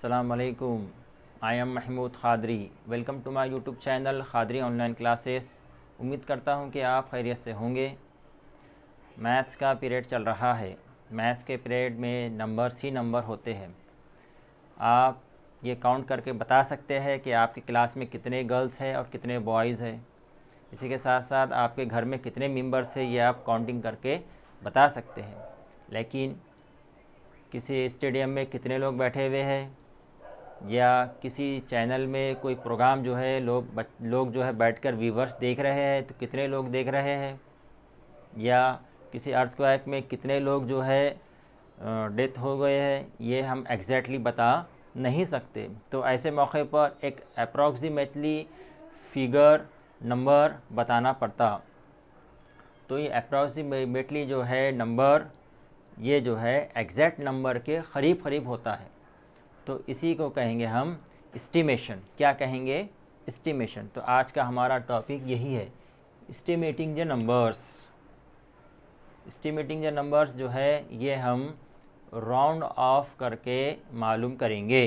Assalamualaikum. I am Mahmood Qadri. Welcome to my YouTube channel Qadri online classes. उम्मीद करता हूँ कि आप खैरियत से होंगे। मैथ्स का पीरियड चल रहा है। मैथ्स के पीरियड में नंबर्स ही नंबर होते हैं। आप ये काउंट करके बता सकते हैं कि आपकी क्लास में कितने गर्ल्स हैं और कितने बॉयज़ हैं। इसी के साथ साथ आपके घर में कितने मेंबर्स हैं ये आप काउंटिंग करके बता सकते हैं। लेकिन किसी स्टेडियम में कितने लोग बैठे हुए हैं या किसी चैनल में कोई प्रोग्राम जो है लोग जो है बैठकर व्यूवर्स देख रहे हैं तो कितने लोग देख रहे हैं, या किसी अर्थक्वेक में कितने लोग जो है डेथ हो गए हैं, ये हम एग्जैक्टली बता नहीं सकते। तो ऐसे मौके पर एक अप्रॉक्सीमेटली फिगर नंबर बताना पड़ता। तो ये अप्रॉक्सीमेटली जो है नंबर, ये जो है एग्जैक्ट नंबर के करीब होता है। तो इसी को कहेंगे हम एस्टिमेशन। क्या कहेंगे? एस्टिमेशन। तो आज का हमारा टॉपिक यही है, estimating the numbers. Estimating the numbers जो है ये हम राउंड ऑफ करके मालूम करेंगे।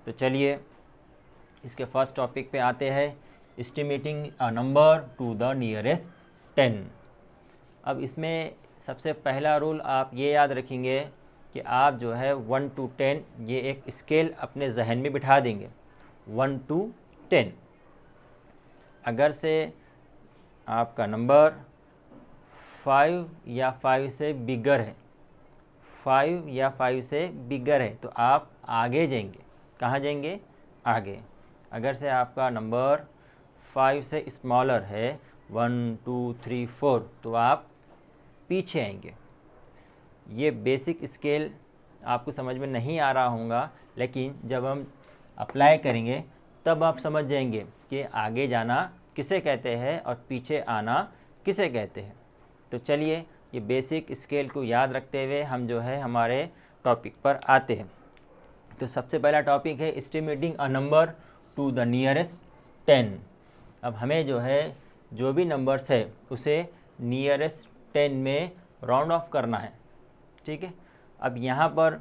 तो चलिए इसके फर्स्ट टॉपिक पे आते हैं, estimating a number two the nearest 10। अब इसमें सबसे पहला रूल आप ये याद रखेंगे कि आप जो है 1 to 10 ये एक स्केल अपने जहन में बिठा देंगे। 1 to 10 अगर से आपका नंबर 5 या 5 से बिगर है, 5 या 5 से बिगर है तो आप आगे जाएंगे। कहाँ जाएंगे? आगे। अगर से आपका नंबर 5 से स्मॉलर है, 1 2 3 4, तो आप पीछे आएंगे। ये बेसिक स्केल आपको समझ में नहीं आ रहा होगा, लेकिन जब हम अप्लाई करेंगे तब आप समझ जाएंगे कि आगे जाना किसे कहते हैं और पीछे आना किसे कहते हैं। तो चलिए ये बेसिक स्केल को याद रखते हुए हम जो है हमारे टॉपिक पर आते हैं। तो सबसे पहला टॉपिक है estimating a number two the nearest 10। अब हमें जो है जो भी नंबर्स है उसे नियरेस्ट 10 में राउंड ऑफ करना है। ठीक है। अब यहाँ पर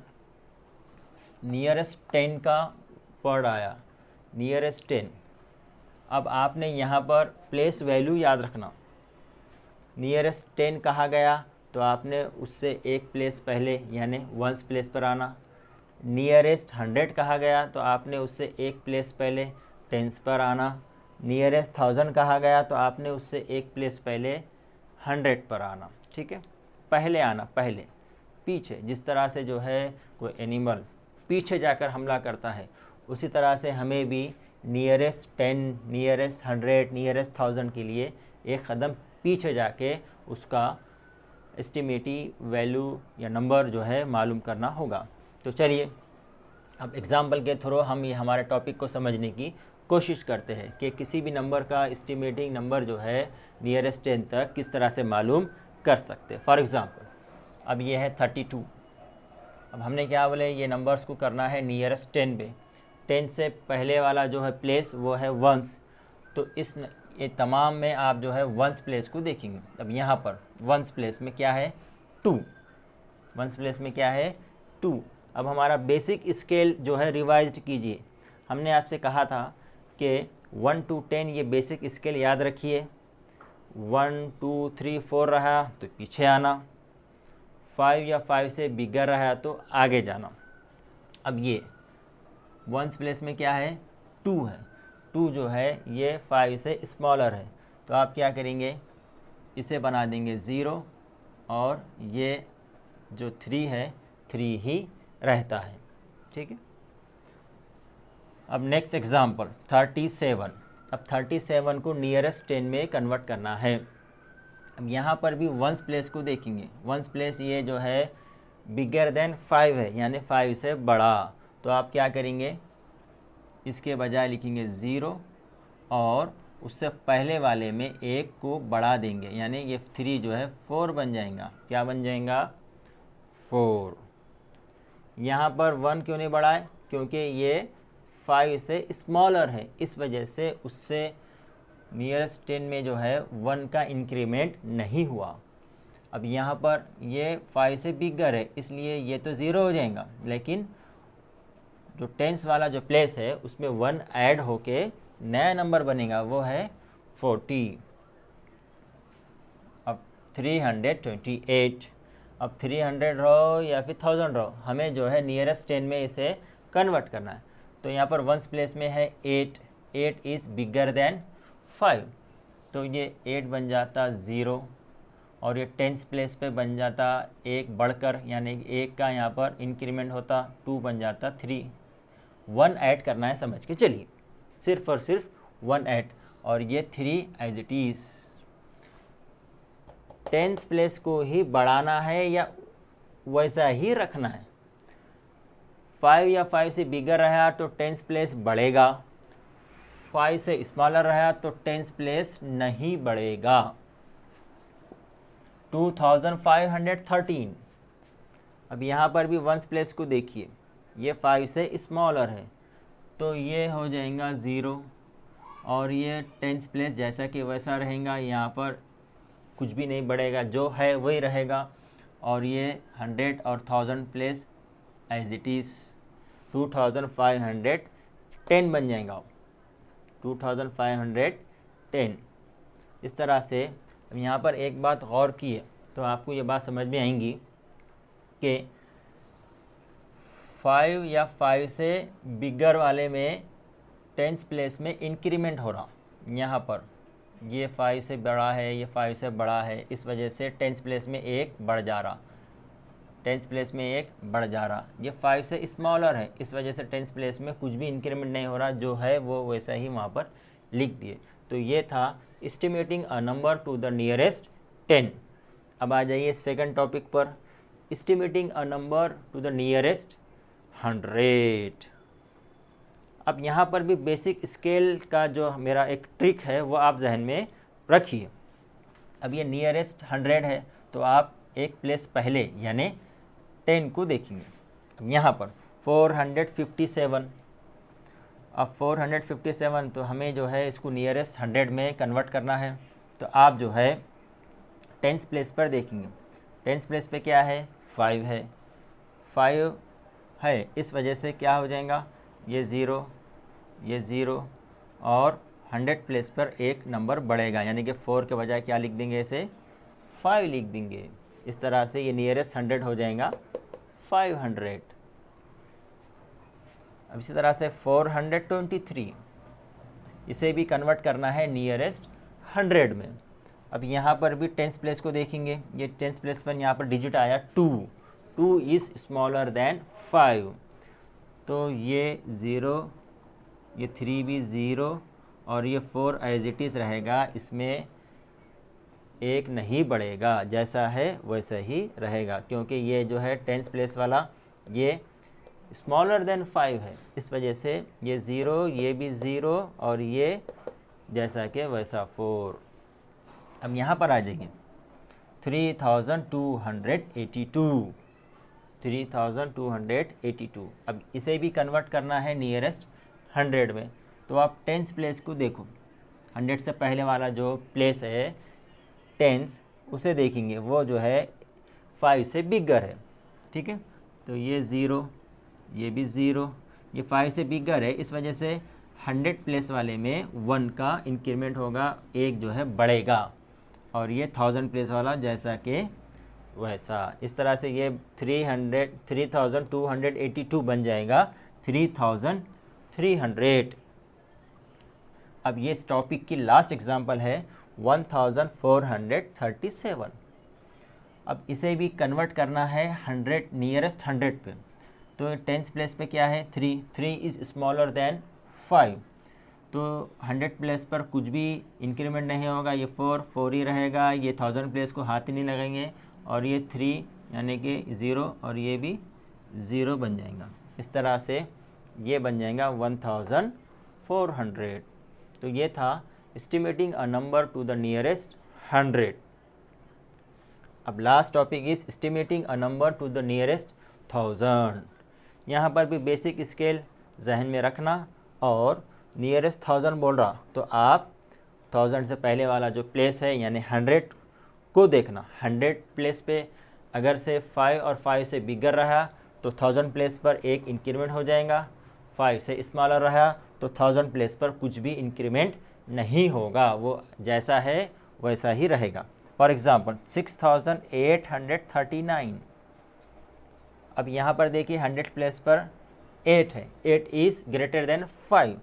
नियरेस्ट 10 का वर्ड आया, नियरेस्ट 10। अब आपने यहाँ पर प्लेस वैल्यू याद रखना। नियरेस्ट 10 कहा गया तो आपने उससे एक प्लेस पहले यानी वंस प्लेस पर आना। नियरेस्ट 100 कहा गया तो आपने उससे एक प्लेस पहले टेंस पर आना। नियरेस्ट 1000 कहा गया तो आपने उससे एक प्लेस पहले 100 पर आना। ठीक है, पहले आना, पहले। पीछे जिस तरह से जो है कोई एनिमल पीछे जाकर हमला करता है, उसी तरह से हमें भी नियरेस्ट 10, नियरेस्ट 100, नियरेस्ट 1000 के लिए एक कदम पीछे जाके उसका एस्टिमेटिव वैल्यू या नंबर जो है मालूम करना होगा। तो चलिए अब एग्जाम्पल के थ्रू हम ये हमारे टॉपिक को समझने की कोशिश करते हैं कि किसी भी नंबर का एस्टिमेटिंग नंबर जो है नियरेस्ट 10 तक किस तरह से मालूम कर सकते हैं। फॉर एग्ज़ाम्पल अब ये है 32। अब हमने क्या बोले, ये नंबर्स को करना है नियरेस्ट 10 पे। 10 से पहले वाला जो है प्लेस वो है वंस। तो ये तमाम में आप जो है वंस प्लेस को देखेंगे। अब यहाँ पर वंस प्लेस में क्या है? 2। वंस प्लेस में क्या है? 2। अब हमारा बेसिक स्केल जो है रिवाइज्ड कीजिए। हमने आपसे कहा था कि 1 to 10 ये बेसिक स्केल याद रखिए। 1 2 3 4 रहा तो पीछे आना, 5 या 5 से बिगर रहा तो आगे जाना। अब ये वंस प्लेस में क्या है? 2 है। 2 जो है ये 5 से स्मॉलर है तो आप क्या करेंगे, इसे बना देंगे 0 और ये जो 3 है 3 ही रहता है। ठीक है। अब नेक्स्ट एग्जांपल 37। अब 37 को नियरेस्ट 10 में कन्वर्ट करना है। अब यहाँ पर भी वंस प्लेस को देखेंगे। वंस प्लेस ये जो है बिगर देन 5 है, यानी 5 से बड़ा। तो आप क्या करेंगे, इसके बजाय लिखेंगे 0 और उससे पहले वाले में 1 को बढ़ा देंगे, यानी ये 3 जो है 4 बन जाएगा। क्या बन जाएगा? 4। यहाँ पर 1 क्यों नहीं बढ़ाए? क्योंकि ये 5 से स्मॉलर है, इस वजह से उससे नियरेस्ट 10 में जो है 1 का इंक्रीमेंट नहीं हुआ। अब यहाँ पर ये 5 से बिगर है इसलिए ये तो 0 हो जाएगा, लेकिन जो टेंस वाला जो प्लेस है उसमें 1 ऐड होके नया नंबर बनेगा, वो है 40। अब 328, अब 300 रहो या फिर 1000 रहो, हमें जो है नियरेस्ट 10 में इसे कन्वर्ट करना है। तो यहाँ पर वंस प्लेस में है 8, 8 इज़ बिगर देन 5, तो ये 8 बन जाता 0, और ये टेंस प्लेस पे बन जाता एक बढ़कर, यानी एक का यहाँ पर इंक्रीमेंट होता 2 बन जाता 3। 1 ऐड करना है समझ के चलिए, सिर्फ और सिर्फ 1 ऐड, और ये 3 as it is. Tens place को ही बढ़ाना है या वैसा ही रखना है? 5 या 5 से बिगर रहा तो टेंस प्लेस बढ़ेगा, 5 से स्मॉलर रहा तो टेंस प्लेस नहीं बढ़ेगा। 2513। अब यहाँ पर भी वंस प्लेस को देखिए, ये 5 से स्मॉलर है तो ये हो जाएगा 0, और ये टेंस प्लेस जैसा कि वैसा रहेगा, यहाँ पर कुछ भी नहीं बढ़ेगा, जो है वही रहेगा, और ये 100 और 1000 प्लेस एज इट इज़ 2510 बन जाएगा, 2510। इस तरह से अब यहाँ पर एक बात गौर की है तो आपको ये बात समझ में आएंगी कि 5 या 5 से बिगर वाले में टेंस प्लेस में इंक्रीमेंट हो रहा, यहाँ पर ये 5 से बड़ा है, ये 5 से बड़ा है, इस वजह से टेंस प्लेस में एक बढ़ जा रहा, टेंस प्लेस में एक बढ़ जा रहा। ये 5 से स्मॉलर है, इस वजह से टेंस प्लेस में कुछ भी इंक्रीमेंट नहीं हो रहा, जो है वो वैसा ही वहाँ पर लिख दिए। तो ये था estimating a number two the nearest 10। अब आ जाइए सेकंड टॉपिक पर, estimating a number two the nearest 100। अब यहाँ पर भी बेसिक स्केल का जो मेरा एक ट्रिक है वो आप जहन में रखिए। अब ये नियरेस्ट 100 है तो आप एक प्लेस पहले यानी 10 को देखेंगे। अब यहाँ पर 457, अब 457 तो हमें जो है इसको नियरेस्ट 100 में कन्वर्ट करना है, तो आप जो है टेंस प्लेस पर देखेंगे। टेंस प्लेस पे क्या है? 5 है, 5 है, इस वजह से क्या हो जाएगा, ये 0, ये 0, और 100 प्लेस पर एक नंबर बढ़ेगा, यानी कि 4 के बजाय क्या लिख देंगे, इसे 5 लिख देंगे। इस तरह से ये नियरेस्ट 100 हो जाएगा 500। अब इसी तरह से 423, इसे भी कन्वर्ट करना है नियरेस्ट 100 में। अब यहाँ पर भी टेंस प्लेस को देखेंगे, ये टेंस प्लेस पर यहाँ पर डिजिट आया 2 इज़ स्मॉलर देन 5, तो ये 0, ये 3 भी 0, और ये 4 एज इट इज़ रहेगा, इसमें एक नहीं बढ़ेगा, जैसा है वैसा ही रहेगा, क्योंकि ये जो है टेंस प्लेस वाला ये स्मॉलर देन 5 है, इस वजह से ये 0, ये भी 0, और ये जैसा कि वैसा 4। अब यहाँ पर आ जाइए 3282, 3282। अब इसे भी कन्वर्ट करना है नियरेस्ट 100 में, तो आप टेंस प्लेस को देखो, 100 से पहले वाला जो प्लेस है टेंस, उसे देखेंगे, वो जो है 5 से बिगर है, ठीक है। तो ये 0, ये भी 0, ये 5 से बिगर है, इस वजह से 100 प्लेस वाले में 1 का इंक्रीमेंट होगा, एक जो है बढ़ेगा, और ये 1000 प्लेस वाला जैसा कि वैसा। इस तरह से ये 3282 बन जाएगा 3300। अब ये इस टॉपिक की लास्ट एग्जांपल है 1437। अब इसे भी कन्वर्ट करना है 100 नियरेस्ट 100 पे, तो टेंस प्लेस पे क्या है 3 इज़ स्मॉलर देन 5, तो 100 प्लेस पर कुछ भी इंक्रीमेंट नहीं होगा, ये 4 ही रहेगा, ये 1000 प्लेस को हाथ ही नहीं लगाएंगे, और ये 3 यानी कि 0, और ये भी 0 बन जाएगा। इस तरह से ये बन जाएगा 1400। तो ये था estimating a number two the nearest 100। अब last topic is estimating a number two the nearest 1000। यहाँ पर भी बेसिक स्केल जहन में रखना, और नियरेस्ट 1000 बोल रहा तो आप 1000 से पहले वाला जो प्लेस है यानी 100 को देखना। 100 प्लेस पे अगर से 5 और 5 से बिगर रहा तो 1000 प्लेस पर एक इंक्रीमेंट हो जाएगा, 5 से स्मॉलर रहा तो 1000 प्लेस पर कुछ भी इंक्रीमेंट नहीं होगा, वो जैसा है वैसा ही रहेगा। फॉर एग्ज़ाम्पल 6839, अब यहाँ पर देखिए 100 प्लेस पर 8 है, 8 इज़ ग्रेटर देन 5,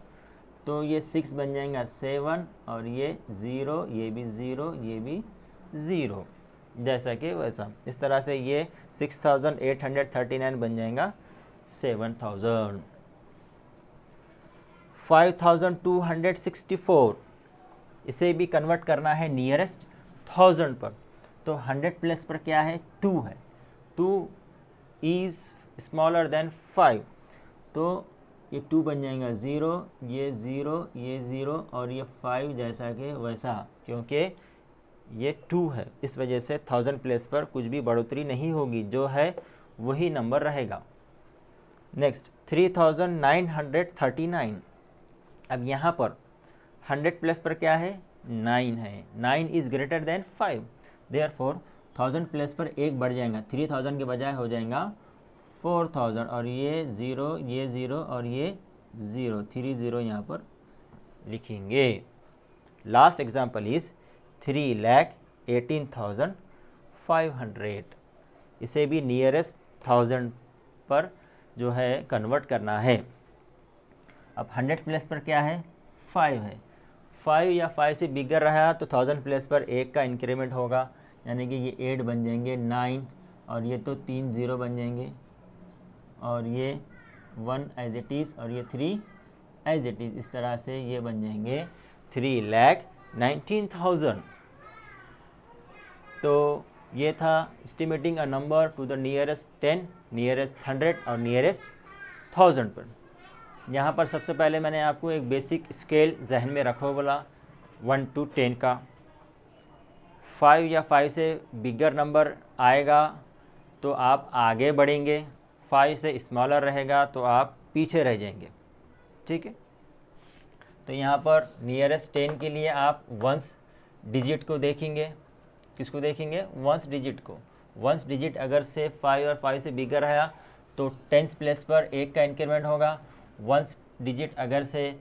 तो ये 6 बन जाएगा 7 और ये 0, ये भी 0, ये भी 0, जैसा कि वैसा। इस तरह से ये 6839 बन जाएगा 7000। 5264, इसे भी कन्वर्ट करना है नियरेस्ट 1000 पर, तो 100 प्लस पर क्या है 2 है, 2 इज़ स्मॉलर देन 5, तो ये 2 बन जाएगा 0, ये 0, ये 0 और ये 5 जैसा कि वैसा, क्योंकि ये 2 है, इस वजह से 1000 प्लेस पर कुछ भी बढ़ोतरी नहीं होगी, जो है वही नंबर रहेगा। नेक्स्ट 3939, अब यहाँ पर 100 प्लस पर क्या है 9 है, 9 is greater than 5, therefore 1000 plus पर एक बढ़ जाएगा, 3000 के बजाय हो जाएगा 4000 और ये 0, ये 0 और ये 0, 30 यहाँ पर लिखेंगे। लास्ट एग्जाम्पल इज़ 3,18,500, इसे भी नियरेस्ट 1000 पर जो है कन्वर्ट करना है। अब 100 प्लस पर क्या है 5 है, 5 या 5 से बिगर रहा तो 1000 प्लस पर एक का इंक्रीमेंट होगा, यानी कि ये 8 बन जाएंगे 9 और ये तो 3 0 बन जाएंगे और ये 1 एज इट इज़ और ये 3 एज इट इज़, इस तरह से ये बन जाएंगे 3,19,000। तो ये था estimating a number two the nearest 10, nearest 100 और नियरेस्ट 1000 पर। यहाँ पर सबसे पहले मैंने आपको एक बेसिक स्केल जहन में रखो बोला 1 to 10 का। 5 या 5 से बिगर नंबर आएगा तो आप आगे बढ़ेंगे, 5 से स्मॉलर रहेगा तो आप पीछे रह जाएंगे, ठीक है। तो यहाँ पर नियरेस्ट 10 के लिए आप वंस डिजिट को देखेंगे, किसको देखेंगे वंस डिजिट को। वंस डिजिट अगर से 5 और 5 से बिगर आया तो 10 प्लेस पर एक का इंक्रीमेंट होगा। वंस डिजिट अगर से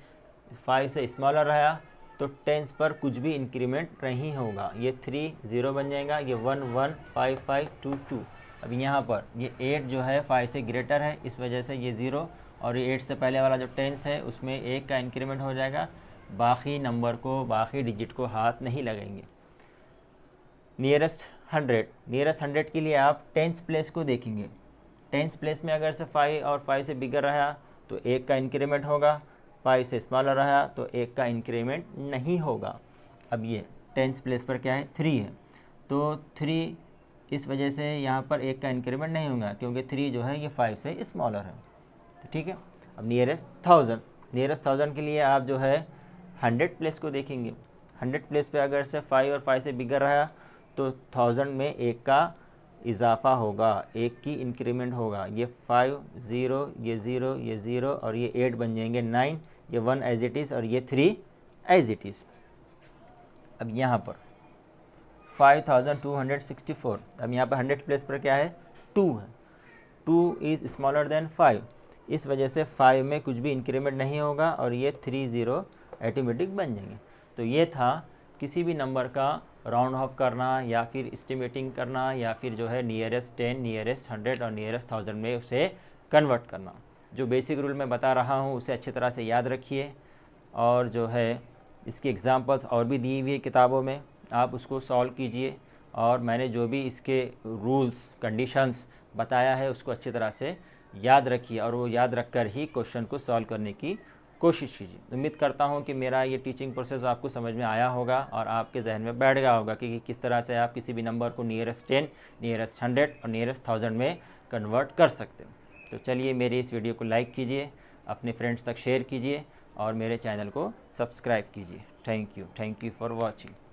5 से स्मॉलर रहा तो 10 पर कुछ भी इंक्रीमेंट नहीं होगा, ये 3 0 बन जाएगा, ये 1 1 5 5 2 2। अब यहाँ पर ये 8 जो है 5 से ग्रेटर है, इस वजह से ये 0 और ये 8 से पहले वाला जो 10 है उसमें एक का इंक्रीमेंट हो जाएगा, बाकी नंबर को बाकी डिजिट को हाथ नहीं लगाएंगे। नियरेस्ट 100, नियरेस्ट 100 के लिए आप 10th प्लेस को देखेंगे। 10th प्लेस में अगर से 5 और 5 से बिगर रहा तो एक का इंक्रीमेंट होगा, 5 से स्मॉलर रहा तो एक का इंक्रीमेंट नहीं होगा। अब ये 10th प्लेस पर क्या है 3 है, तो 3 इस वजह से यहाँ पर एक का इंक्रीमेंट नहीं होगा क्योंकि 3 जो है ये 5 से स्मॉलर है, तो ठीक है। अब नियरेस्ट 1000, नियरेस्ट 1000 के लिए आप जो है 100 प्लेस को देखेंगे। 100 प्लेस पे अगर से 5 और 5 से बिगर रहा तो 1000 में एक का इजाफा होगा, एक की इंक्रीमेंट होगा, ये 5 0, ये 0, ये 0 और ये 8 बन जाएंगे 9, ये 1 एज इट इज़ और ये 3 एज इट इज़। अब यहाँ पर 5264, अब यहाँ पर 100 प्लेस पर क्या है 2 है, 2 इज़ स्मॉलर देन 5, इस वजह से 5 में कुछ भी इंक्रीमेंट नहीं होगा और ये 3 0 ऑटोमेटिक बन जाएंगे। तो ये था किसी भी नंबर का राउंड ऑफ करना या फिर एस्टिमेटिंग करना या फिर जो है नियरेस्ट 10, नियरेस्ट 100 और नियरेस्ट 1000 में उसे कन्वर्ट करना। जो बेसिक रूल मैं बता रहा हूँ उसे अच्छी तरह से याद रखिए और जो है इसकी एग्जांपल्स और भी दी हुई है किताबों में, आप उसको सॉल्व कीजिए और मैंने जो भी इसके रूल्स कंडीशंस बताया है उसको अच्छी तरह से याद रखिए और वो याद रखकर ही क्वेश्चन को सॉल्व करने की कोशिश कीजिए। उम्मीद करता हूँ कि मेरा ये टीचिंग प्रोसेस आपको समझ में आया होगा और आपके जहन में बैठ गया होगा कि किस तरह से आप किसी भी नंबर को नियरेस्ट 10, नियरेस्ट 100 और नियरेस्ट 1000 में कन्वर्ट कर सकते हैं। तो चलिए मेरी इस वीडियो को लाइक कीजिए, अपने फ्रेंड्स तक शेयर कीजिए और मेरे चैनल को सब्सक्राइब कीजिए। Thank you for watching.